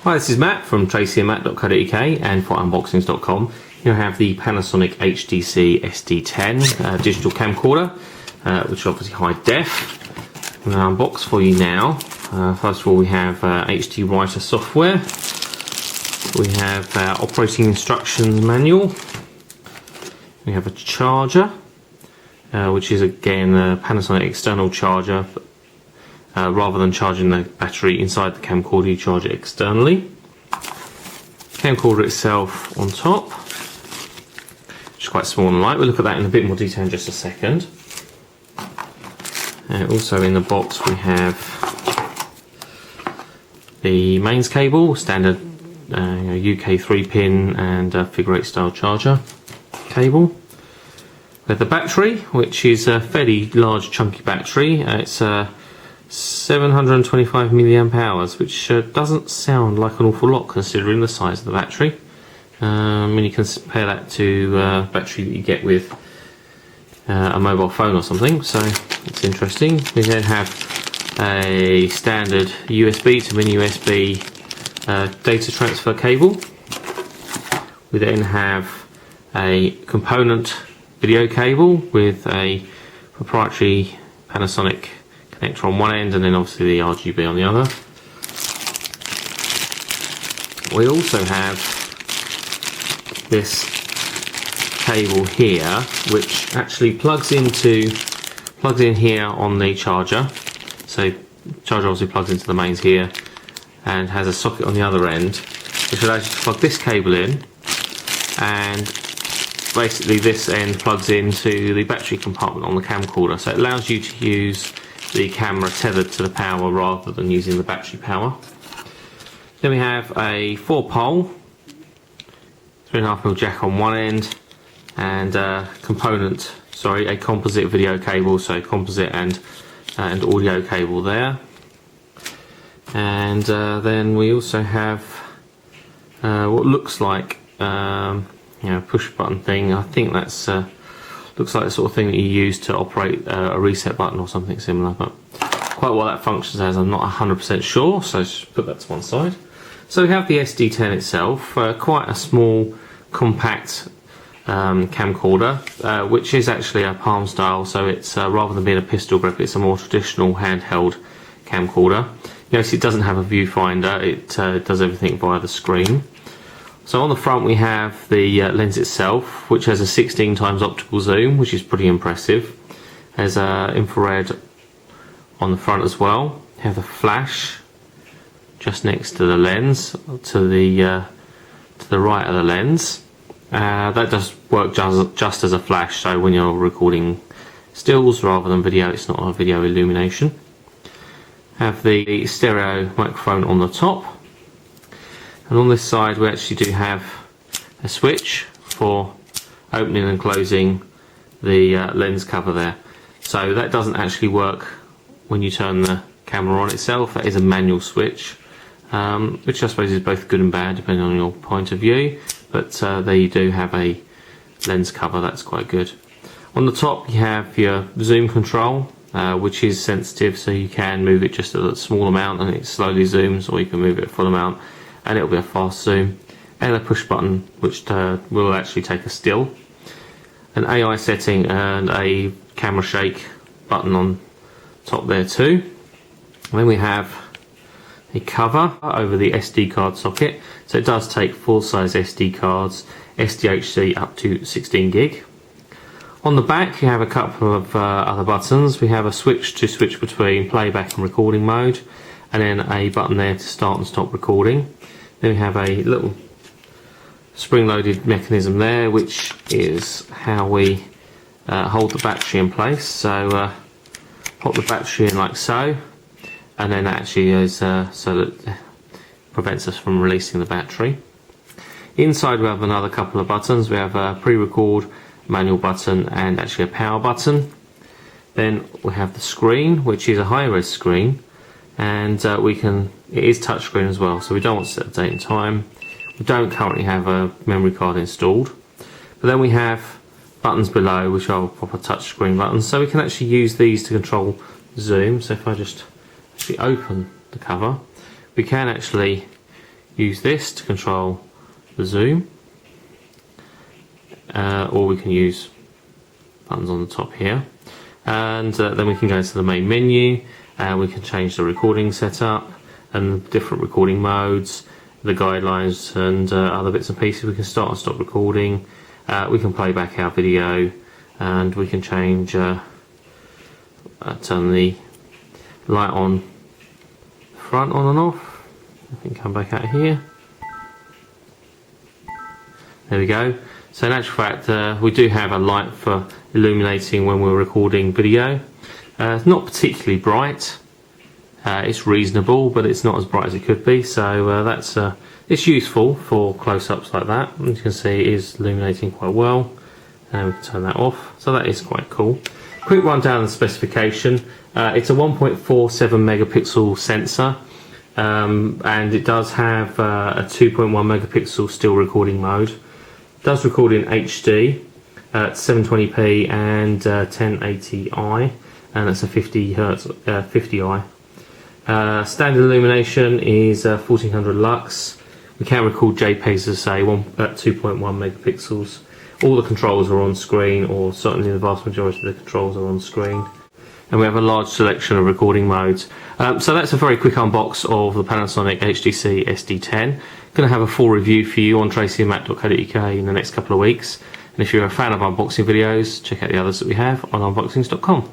Hi, this is Matt from tracyandmatt.co.uk and for unboxings.com. Here I have the Panasonic HDC-SD10 digital camcorder, which is obviously high def. I'm going to unbox for you now. First of all, we have HD Writer software. We have operating instructions manual. We have a charger, which is again a Panasonic external charger. Rather than charging the battery inside the camcorder, you charge it externally. Camcorder itself on top, which is quite small and light. We'll look at that in a bit more detail in just a second. Also in the box we have the mains cable, standard UK 3-pin and figure 8 style charger cable. We have the battery, which is a fairly large chunky battery. It's 725 milliamp hours, which doesn't sound like an awful lot considering the size of the battery. When you compare that to battery that you get with a mobile phone or something, so it's interesting. We then have a standard USB to mini USB data transfer cable. We then have a component video cable with a proprietary Panasonic connector on one end and then obviously the RGB on the other. We also have this cable here, which actually plugs in here on the charger. So charger obviously plugs into the mains here and has a socket on the other end, which allows you to plug this cable in, and basically this end plugs into the battery compartment on the camcorder. So it allows you to use the camera tethered to the power rather than using the battery power. Then we have a 4-pole 3.5mm jack on one end and a composite video cable, so composite and audio cable there. And then we also have what looks like push button thing. I think that's looks like the sort of thing that you use to operate a reset button or something similar, but quite what that functions as I'm not 100% sure, so just put that to one side. So we have the SD10 itself, quite a small compact camcorder, which is actually a palm style, so it's rather than being a pistol grip, it's a more traditional handheld camcorder. Notice it doesn't have a viewfinder, it does everything via the screen. So on the front we have the lens itself, which has a 16 times optical zoom, which is pretty impressive. There's infrared on the front as well. You have the flash just next to the lens, to the right of the lens. That does work just as a flash, so when you're recording stills rather than video, it's not a video illumination. Have the stereo microphone on the top. And on this side we actually do have a switch for opening and closing the lens cover there. So that doesn't actually work when you turn the camera on itself. That is a manual switch, which I suppose is both good and bad depending on your point of view. But there you do have a lens cover, that's quite good. On the top you have your zoom control, which is sensitive, so you can move it just a small amount and it slowly zooms, or you can move it a full amount and it'll be a fast zoom, and a push button which will actually take a still, an AI setting and a camera shake button on top there too. And then we have a cover over the SD card socket, so it does take full-size SD cards, SDHC up to 16 gig. On the back you have a couple of other buttons. We have a switch to switch between playback and recording mode, and then a button there to start and stop recording. Then we have a little spring-loaded mechanism there, which is how we hold the battery in place. So pop the battery in like so, and then that actually is so that it prevents us from releasing the battery. Inside we have another couple of buttons. We have a pre-record manual button and actually a power button. Then we have the screen, which is a high-res screen, and it is touchscreen as well, so we don't want to set the date and time. We don't currently have a memory card installed. But then we have buttons below, which are proper touchscreen buttons, so we can actually use these to control zoom. So if I just actually open the cover, we can actually use this to control the zoom, or we can use buttons on the top here, and then we can go to the main menu and we can change the recording setup and different recording modes, the guidelines, and other bits and pieces. We can start and stop recording, we can play back our video, and we can change turn the light on front on and off. I can come back out here. There we go. So in actual fact, we do have a light for illuminating when we're recording video. It's not particularly bright. It's reasonable, but it's not as bright as it could be. So that's it's useful for close-ups like that. As you can see, it is illuminating quite well. And we can turn that off. So that is quite cool. Quick rundown of the specification. It's a 1.47 megapixel sensor. And it does have a 2.1 megapixel still recording mode. It does record in HD at 720p and 1080i, and that's a 50i. Standard illumination is 1400 lux. We can record JPEGs, as I say, at 2.1 megapixels. All the controls are on screen, or certainly the vast majority of the controls are on screen. And we have a large selection of recording modes. So that's a very quick unbox of the Panasonic HDC-SD10. Going to have a full review for you on tracyandmatt.co.uk in the next couple of weeks. And if you're a fan of unboxing videos, check out the others that we have on unboxings.com.